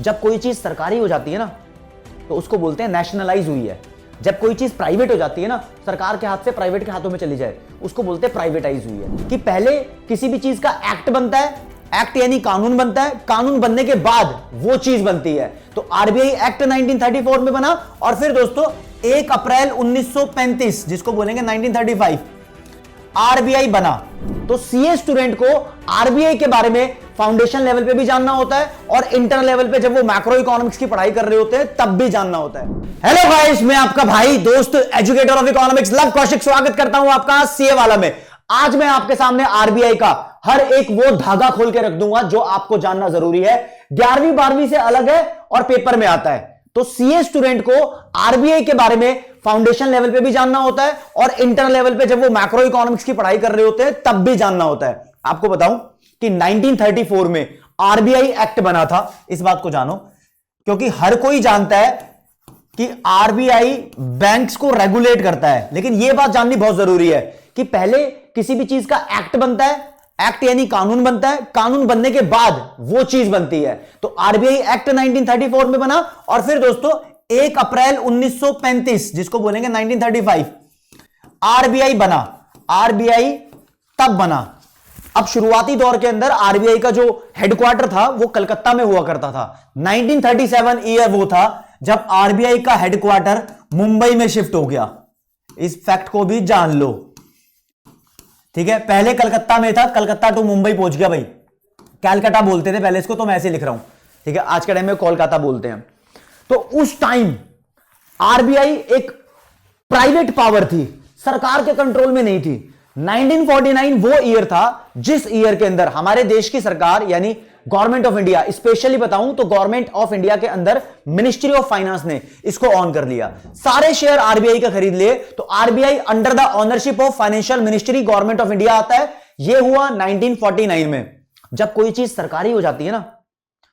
जब कोई चीज सरकारी हो जाती है ना तो उसको बोलते हैं नेशनलाइज हुई है। जब कोई चीज प्राइवेट हो जाती है ना, सरकार के हाथ से प्राइवेट के हाथों में चली जाए, उसको बोलते हैं प्राइवेटाइज हुई है। कि पहले किसी भी चीज का एक्ट बनता है, एक्ट यानी कानून बनता है, कानून बनने के बाद वो चीज बनती है। तो आरबीआई एक्ट 1934 में बना और फिर दोस्तों 1 अप्रैल 1935 जिसको बोलेंगे 1935 आरबीआई बना। तो सीए स्टूडेंट को आरबीआई के बारे में फाउंडेशन लेवल पे भी जानना होता है और इंटर लेवल पे जब वो मैक्रो इकोनॉमिक्स की पढ़ाई कर रहे होते हैं तब भी जानना होता है। हेलो गाइस, मैं आपका भाई दोस्त educator of economics love Kaushik स्वागत करता हूं आपका सीए वाला में। आज मैं आपके सामने आरबीआई का हर एक वो धागा खोल के रख दूंगा जो आपको जानना जरूरी है। 11वीं 12वीं से अलग है और पेपर में आता है। तो सीए स्टूडेंट को आरबीआई के बारे में फाउंडेशन लेवल पे भी जानना होता है और इंटर लेवल पे जब वो मैक्रो इकोनॉमिक्स की पढ़ाई कर रहे होते हैं तब भी जानना होता है। आपको बताऊं कि 1934 में आरबीआई एक्ट बना था, इस बात को जानो, क्योंकि हर कोई जानता है कि आरबीआई बैंक्स को रेगुलेट करता है, लेकिन यह बात जाननी बहुत जरूरी है कि पहले किसी भी चीज का एक्ट बनता है, एक्ट यानी कानून बनता है, कानून बनने के बाद वो चीज बनती है। तो आरबीआई एक्ट 1934 में बना और फिर दोस्तों 1 अप्रैल 1935 जिसको बोलेंगे 1935 आरबीआई बना। आरबीआई तब बना। अब शुरुआती दौर के अंदर आरबीआई का जो हेडक्वार्टर था वो कलकत्ता में हुआ करता था। 1937 ईयर वो था जब आरबीआई का हेडक्वार्टर मुंबई में शिफ्ट हो गया। इस फैक्ट को भी जान लो, ठीक है। पहले कलकत्ता में था, कलकत्ता टू मुंबई पहुंच गया भाई। कैलकाटा बोलते थे पहले इसको, तो मैं ऐसे लिख रहा हूं, ठीक है। आज के टाइम में कोलकाता बोलते हैं। तो उस टाइम आरबीआई एक प्राइवेट पावर थी, सरकार के कंट्रोल में नहीं थी। 1949 वो ईयर था जिस ईयर के अंदर हमारे देश की सरकार यानी गवर्नमेंट ऑफ इंडिया, स्पेशली बताऊं तो गवर्नमेंट ऑफ इंडिया के अंदर मिनिस्ट्री ऑफ फाइनेंस ने इसको ऑन कर लिया, सारे शेयर आरबीआई का खरीद लिए। तो RBI under the ownership of financial ministry government of India आता है। यह हुआ 1949 में। जब कोई चीज सरकारी हो जाती है ना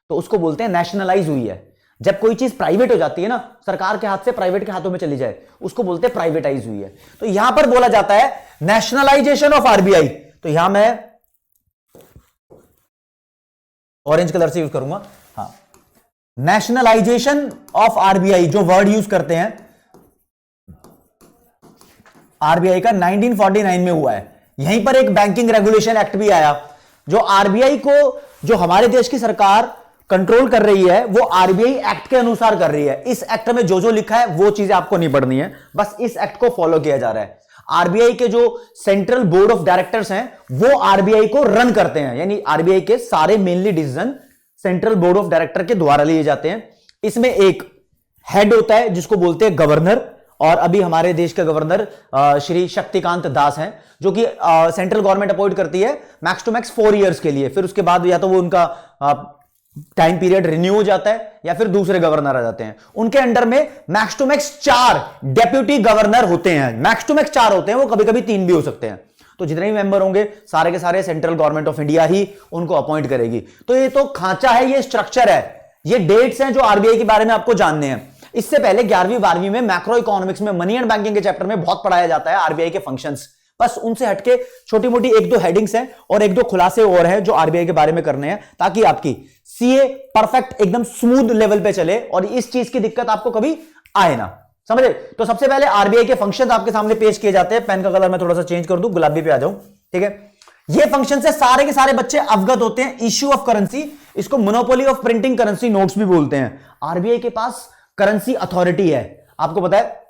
तो उसको बोलते हैं नेशनलाइज हुई है। जब कोई चीज प्राइवेट हो जाती है ना, सरकार के हाथ से प्राइवेट के हाथों में चली जाए, उसको बोलते हैं प्राइवेटाइज हुई है। तो यहां पर बोला जाता है नेशनलाइजेशन ऑफ आरबीआई। तो यहां मैं ऑरेंज कलर से यूज करूंगा, हाँ। नेशनलाइजेशन ऑफ आरबीआई जो वर्ड यूज करते हैं आरबीआई का 1949 में हुआ है। यहीं पर एक बैंकिंग रेगुलेशन एक्ट भी आया जो आरबीआई को, जो हमारे देश की सरकार कंट्रोल कर रही है, वो आरबीआई एक्ट के अनुसार कर रही है। इस एक्ट में जो जो लिखा है वो चीजें आपको नहीं पढ़नी है, बस इस एक्ट को फॉलो किया जा रहा है। आरबीआई के जो सेंट्रल बोर्ड ऑफ डायरेक्टर्स हैं वो आरबीआई को रन करते हैं, यानी आरबीआई के सारे mainly decision central board of director के द्वारा लिए जाते हैं। इसमें एक हेड होता है जिसको बोलते हैं गवर्नर, और अभी हमारे देश के गवर्नर श्री शक्तिकांत दास हैं, जो कि सेंट्रल गवर्नमेंट अपॉइंट करती है मैक्स टू मैक्स 4 इयर्स के लिए। फिर उसके बाद या तो वो उनका टाइम पीरियड रिन्यू हो जाता है या फिर दूसरे गवर्नर आ जाते हैं। उनके अंडर में max to max 4 deputy governor होते हैं। मैक्स टू मैक्स 4 होते हैं, वो कभी कभी 3 भी हो सकते हैं। तो जितने भी मेंबर होंगे सारे के सारे सेंट्रल गवर्नमेंट ऑफ इंडिया ही उनको अपॉइंट करेगी। तो ये तो खांचा है, ये स्ट्रक्चर है, ये डेट्स हैं जो आरबीआई के बारे में आपको जानने हैं। इससे पहले 11वीं 12वीं में मैक्रो इकोनॉमिक्स में मनी एंड बैंकिंग के चैप्टर में बहुत पढ़ाया जाता है आरबीआई के फंक्शंस। बस उनसे हटके छोटी मोटी 1-2 हेडिंग्स हैं और 1-2 खुलासे और हैं जो आरबीआई के बारे में करने हैं, ताकि आपकी सीए परफेक्ट एकदम स्मूथ लेवल पे चले और इस चीज की दिक्कत आपको कभी आए ना, समझे। तो सबसे पहले आरबीआई के फंक्शंस आपके सामने पेश किए जाते हैं। पेन का कलर मैं थोड़ा सा चेंज कर दूं, गुलाबी पे आ जाऊं, ठीक है। ये फंक्शन से सारे के सारे बच्चे अवगत होते हैं। इश्यू ऑफ करेंसी, इसको monopoly of printing currency notes भी बोलते हैं। आरबीआई के पास करेंसी अथॉरिटी है। आपको पता है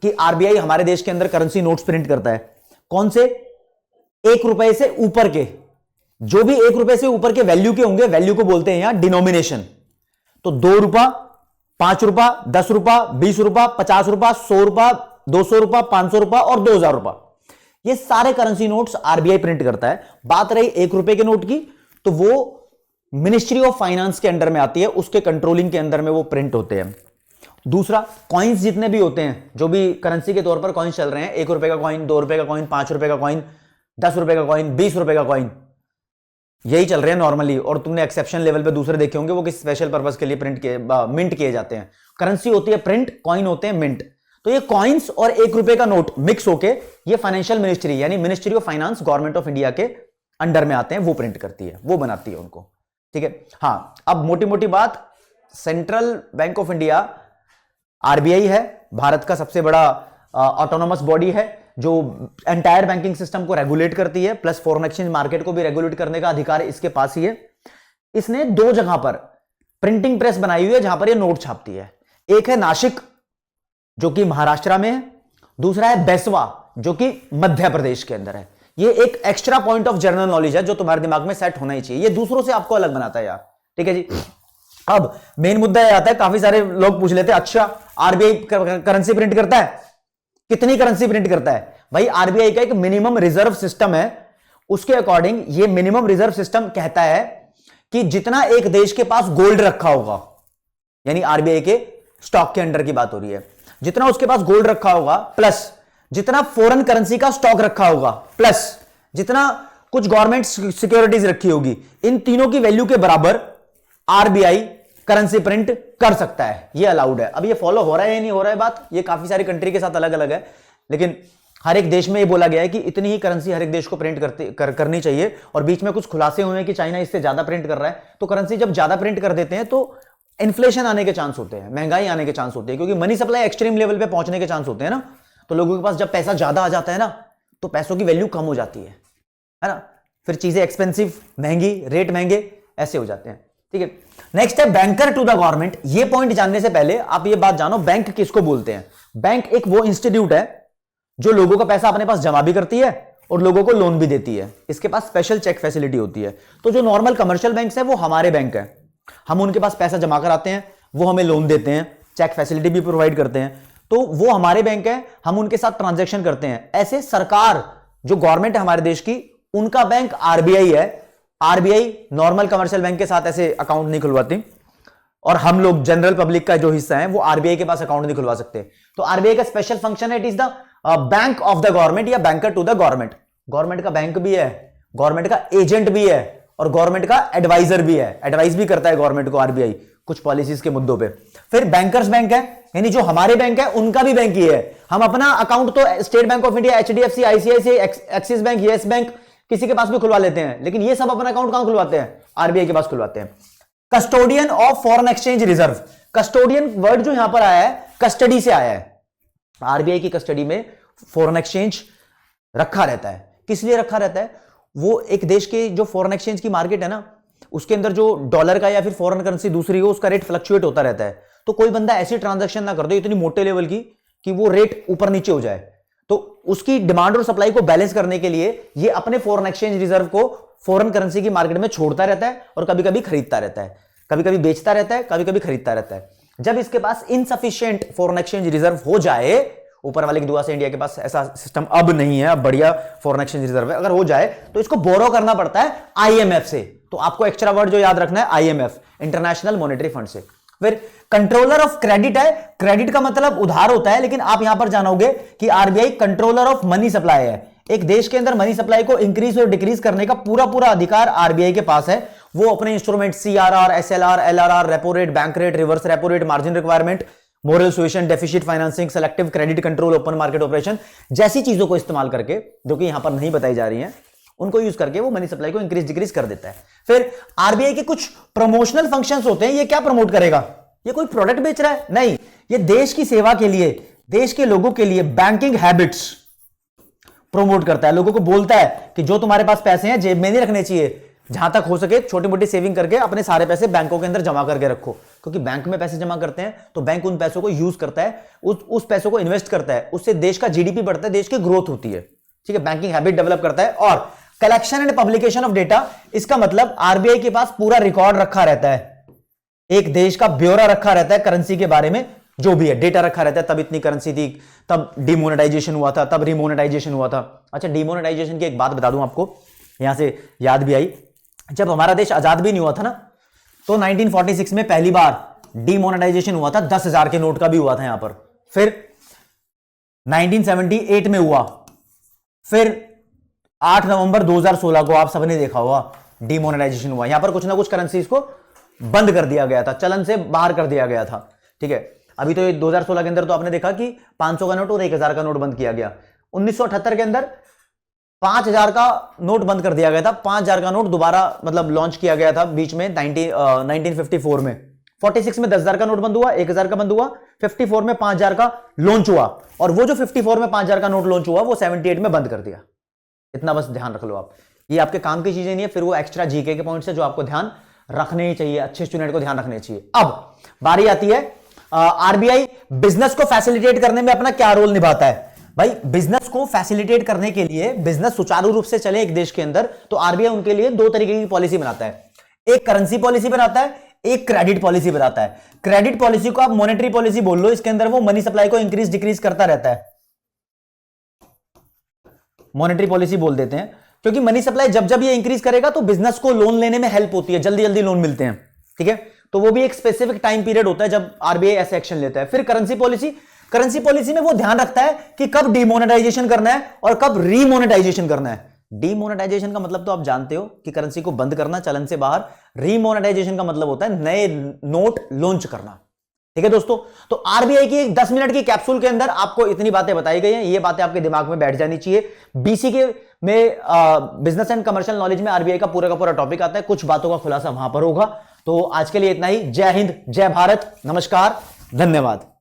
कि आरबीआई हमारे देश के अंदर करेंसी नोट्स प्रिंट करता है। कौन से? 1 रुपए से ऊपर के, जो भी 1 रुपए से ऊपर के वैल्यू के होंगे, वैल्यू को बोलते हैं यहां डिनोमिनेशन। तो 2 रुपया, 5 रुपया, 10 रुपया, 20 रुपया, 50 रुपया, 100 रुपया, 200 रुपया, 500 रुपया और 2000 रुपया, ये सारे करेंसी नोट्स आरबीआई प्रिंट करता है। बात रही 1 रुपए के नोट की, तो वो मिनिस्ट्री ऑफ फाइनेंस के अंडर में आती है, उसके कंट्रोलिंग के अंदर में वो प्रिंट होते हैं। दूसरा, कॉइन्स जितने भी होते हैं, जो भी करेंसी के तौर पर कॉइन्स चल रहे हैं, 1 रुपए का कॉइन, 2 रुपए का कॉइन, 5 रुपए का कॉइन, 10 रुपए का कॉइन, 20 रुपए का कॉइन, यही चल रहे हैं नॉर्मली। और तुमने एक्सेप्शन लेवल पे दूसरे देखे होंगे, वो किस स्पेशल पर्पस के लिए प्रिंट किए, मिंट किए जाते हैं। करेंसी होती है प्रिंट, कॉइन होते हैं मिंट। तो ये कॉइन्स और 1 रुपए का नोट मिक्स होके ये फाइनेंशियल मिनिस्ट्री यानी ministry of finance government of India के अंडर में आते हैं, वो प्रिंट करती है, वो बनाती है उनको, ठीक है। हाँ, अब मोटी मोटी बात central bank of India RBI है, भारत का सबसे बड़ा ऑटोनोमस बॉडी है जो एंटायर बैंकिंग सिस्टम को रेगुलेट करती है, प्लस फॉरेन एक्सचेंज मार्केट को भी रेगुलेट करने का अधिकार इसके पास ही है। इसने दो जगह पर प्रिंटिंग प्रेस बनाई हुई है जहां पर ये नोट छापती है। एक है नासिक जो कि महाराष्ट्र में है, दूसरा है बेसवा जो कि मध्य प्रदेश के अंदर है। ये एक extra point of general knowledge है जो तुम्हारे दिमाग में सेट होना ही चाहिए, ये दूसरों से आपको अलग बनाता है यार, ठीक है जी। अब मेन मुद्दा यह आता है, काफी सारे लोग पूछ लेते हैं अच्छा आरबीआई करेंसी प्रिंट करता है, कितनी करेंसी प्रिंट करता है? भाई आरबीआई का एक मिनिमम रिजर्व सिस्टम है, उसके अकॉर्डिंग ये मिनिमम रिजर्व सिस्टम कहता है कि जितना एक देश के पास गोल्ड रखा होगा, यानी आरबीआई के स्टॉक के अंडर की बात हो रही है, जितना उसके पास गोल्ड रखा होगा प्लस जितना फॉरेन करेंसी का स्टॉक रखा होगा प्लस जितना कुछ गवर्नमेंट सिक्योरिटीज रखी होगी, इन तीनों की वैल्यू के बराबर आरबीआई करेंसी प्रिंट कर सकता है, ये अलाउड है। अब ये फॉलो हो रहा है या नहीं हो रहा है बात, ये काफी सारी कंट्री के साथ अलग अलग है, लेकिन हर एक देश में ये बोला गया है कि इतनी ही करेंसी हर एक देश को प्रिंट करनी चाहिए। और बीच में कुछ खुलासे हुए हैं कि चाइना इससे ज्यादा प्रिंट कर रहा है, तो करेंसी जब ज्यादा प्रिंट कर देते हैं तो इन्फ्लेशन आने के चांस होते हैं, महंगाई आने के चांस होते हैं, क्योंकि मनी सप्लाई एक्सट्रीम लेवल पे पहुंचने के चांस होते हैं ना। तो लोगों के पास जब पैसा ज्यादा आ जाता है ना, तो पैसों की वैल्यू कम हो जाती है ना, फिर चीजें एक्सपेंसिव, महंगी, रेट महंगे ऐसे हो जाते हैं, ठीक है। नेक्स्ट है बैंकर टू द गवर्नमेंट। ये पॉइंट जानने से पहले आप ये बात जानो, बैंक किसको बोलते हैं? बैंक एक वो इंस्टीट्यूट है जो लोगों का पैसा अपने पास जमा भी करती है और लोगों को लोन भी देती है। इसके पास स्पेशल चेक फैसिलिटी होती है। तो जो नॉर्मल कमर्शियल बैंक है वो हमारे बैंक है, हम उनके पास पैसा जमा कराते हैं, वो हमें लोन देते हैं, चेक फैसिलिटी भी प्रोवाइड करते हैं, तो वो हमारे बैंक है, हम उनके साथ ट्रांजैक्शन करते हैं। ऐसे सरकार जो गवर्नमेंट है हमारे देश की, उनका बैंक आरबीआई है। आरबीआई नॉर्मल कमर्शियल बैंक के साथ ऐसे अकाउंट नहीं खुलवाती, और हम लोग जनरल पब्लिक का जो हिस्सा है वो आरबीआई के पास अकाउंट नहीं खुलवा सकते। तो आरबीआई का स्पेशल फंक्शन है, it is the bank of the government या banker to the government. Government का बैंक भी है, गवर्नमेंट का एजेंट भी है और गवर्नमेंट का एडवाइजर भी है, एडवाइस भी करता है गवर्नमेंट को आरबीआई कुछ पॉलिसीज के मुद्दों पे। फिर बैंकर्स बैंक है, यानी जो हमारे बैंक है उनका भी बैंक ही है। हम अपना अकाउंट तो state bank of India, HDFC, ICICI, axis bank, yes bank किसी के पास भी खुलवा लेते हैं, लेकिन ये सब अपना अकाउंट कहां खुलवाते हैं? आरबीआई के पास खुलवाते हैं। Custodian of foreign exchange reserve. Custodian word जो यहां पर आया है, कस्टडी से आया है। आरबीआई की कस्टडी में फॉरेन एक्सचेंज रखा रहता है। किस लिए रखा रहता है? वो एक देश के जो फॉरेन एक्सचेंज की मार्केट है ना, उसके अंदर जो डॉलर का या फिर फॉरेन करेंसी दूसरी हो, उसका रेट फ्लक्चुएट होता रहता है। तो कोई बंदा ऐसी ट्रांजैक्शन ना कर दे इतनी मोटे लेवल की कि वो रेट ऊपर नीचे हो जाए, तो उसकी डिमांड और सप्लाई को बैलेंस करने के लिए ये अपने फॉरेन एक्सचेंज रिजर्व को फॉरेन करेंसी की मार्केट में छोड़ता रहता है और कभी कभी खरीदता रहता है, कभी कभी बेचता रहता है, कभी कभी खरीदता रहता है। जब इसके पास इनसफिशिएंट फॉरेन एक्सचेंज रिजर्व हो जाए, ऊपर वाले की दुआ से इंडिया के पास ऐसा सिस्टम अब नहीं है, अब बढ़िया फॉरेन एक्सचेंज रिजर्व है, अगर हो जाए तो इसको बोरो करना पड़ता है आईएमएफ से। तो आपको एक्स्ट्रा वर्ड जो याद रखना है, आईएमएफ, इंटरनेशनल मॉनेटरी फंड से। फिर कंट्रोलर ऑफ क्रेडिट है। क्रेडिट का मतलब उधार होता है, लेकिन आप यहां पर जानोगे कि RBI controller of money supply है। एक देश के अंदर मनी सप्लाई को इंक्रीज और डिक्रीज करने का पूरा पूरा अधिकार आरबीआई के पास है। वो अपने instrument CRR, SLR, LRR, repo rate, bank rate, reverse repo rate, margin requirement, moral suasion, deficit financing, selective credit control, open market operation जैसी चीजों को इस्तेमाल करके, जो कि यहां पर नहीं बताई जा रही हैं, उनको यूज करके वो मनी सप्लाई को इंक्रीज डिक्रीज कर देता है। फिर आरबीआई के कुछ प्रमोशनल फंक्शंस होते हैं। ये क्या प्रमोट करेगा? ये कोई प्रोडक्ट बेच रहा है? नहीं, ये देश की सेवा के लिए, देश के लोगों के लिए बैंकिंग हैबिट्स प्रोमोट करता है। लोगों को बोलता है कि जो तुम्हारे पास पैसे हैं जेब में नहीं रखने चाहिए, जहां तक हो सके छोटी मोटी सेविंग करके अपने सारे पैसे बैंकों के अंदर जमा करके रखो, क्योंकि बैंक में पैसे जमा करते हैं तो बैंक उन पैसों को यूज करता है, उस पैसों को इन्वेस्ट करता है, उससे देश का जीडीपी बढ़ता है, देश की ग्रोथ होती है, ठीक है, बैंकिंग हैबिट डेवलप करता है। और collection and publication of data, इसका मतलब आरबीआई के पास पूरा रिकॉर्ड रखा रहता है, एक देश का ब्यौरा रखा रहता है करेंसी के बारे में, जो भी है डेटा रखा रहता है। तब इतनी करेंसी थी, तब डिमोनेटाइजेशन हुआ था, तब रिमोनेटाइजेशन हुआ था। अच्छा, डिमोनेटाइजेशन की एक बात बता दूं आपको, यहां से याद भी आई, जब हमारा देश आजाद भी नहीं हुआ था ना, तो 1946 में पहली बार डिमोनेटाइजेशन हुआ था, 10,000 के नोट का भी हुआ था यहां पर। फिर 1978 में हुआ, फिर 8 नवंबर 2016 को आप सबने देखा होगा डिमोनेटाइजेशन हुआ। यहां पर कुछ ना कुछ करेंसीज को बंद कर दिया गया था, चलन से बाहर कर दिया गया था, ठीक है। अभी तो 2016 के अंदर तो आपने देखा कि 500 का नोट और 1000 का नोट बंद किया गया। 1978 के अंदर 5000 का नोट बंद कर दिया गया था, 5000 का नोट दोबारा मतलब लॉन्च किया गया था बीच में 1954 में 46 में 10,000 का नोट बंद हुआ, 1,000 का बंद हुआ, 54 में 5,000 का लॉन्च हुआ, और वो जो 54 में 5,000 का नोट लॉन्च हुआ वो 78 में बंद कर दिया। इतना बस ध्यान रख लो आप, ये आपके काम की चीजें नहीं है, फिर वो एक्स्ट्रा जीके के पॉइंट्स है जो आपको ध्यान रखने ही चाहिए, अच्छे स्टूडेंट को ध्यान रखने चाहिए। अब बारी आती है आरबीआई बिजनेस को फैसिलिटेट करने में अपना क्या रोल निभाता है। भाई बिजनेस को फैसिलिटेट करने के लिए, बिजनेस सुचारू रूप से चले एक देश के अंदर, तो आरबीआई उनके लिए दो तरीके की पॉलिसी बनाता है। एक करेंसी पॉलिसी बनाता है, एक क्रेडिट पॉलिसी बनाता है। क्रेडिट पॉलिसी को आप मॉनेटरी पॉलिसी बोल लो, इसके अंदर वो मनी सप्लाई को इंक्रीज डिक्रीज करता रहता है, मॉनेटरी पॉलिसी बोल देते हैं, क्योंकि मनी सप्लाई जब जब ये इंक्रीज करेगा तो बिजनेस को लोन लेने में हेल्प होती है, जल्दी जल्दी लोन मिलते हैं, ठीक है। तो वो भी एक स्पेसिफिक टाइम पीरियड होता है जब आरबीआई ऐसे एक्शन लेता है। फिर करेंसी पॉलिसी, करेंसी पॉलिसी में वो ध्यान रखता है कि कब डिमोनेटाइजेशन करना है और कब रीमोनेटाइजेशन करना है। डीमोनेटाइजेशन का मतलब तो आप जानते हो कि करेंसी को बंद करना, चलन से बाहर। रीमोनेटाइजेशन का मतलब होता है नए नोट लॉन्च करना, ठीक है दोस्तों। तो आरबीआई की एक 10 मिनट की कैप्सूल के अंदर आपको इतनी बातें बताई गई हैं, ये बातें आपके दिमाग में बैठ जानी चाहिए। बीसी के में बिजनेस एंड कमर्शियल नॉलेज में आरबीआई का पूरा टॉपिक आता है, कुछ बातों का खुलासा वहां पर होगा। तो आज के लिए इतना ही। जय हिंद, जय भारत, नमस्कार, धन्यवाद।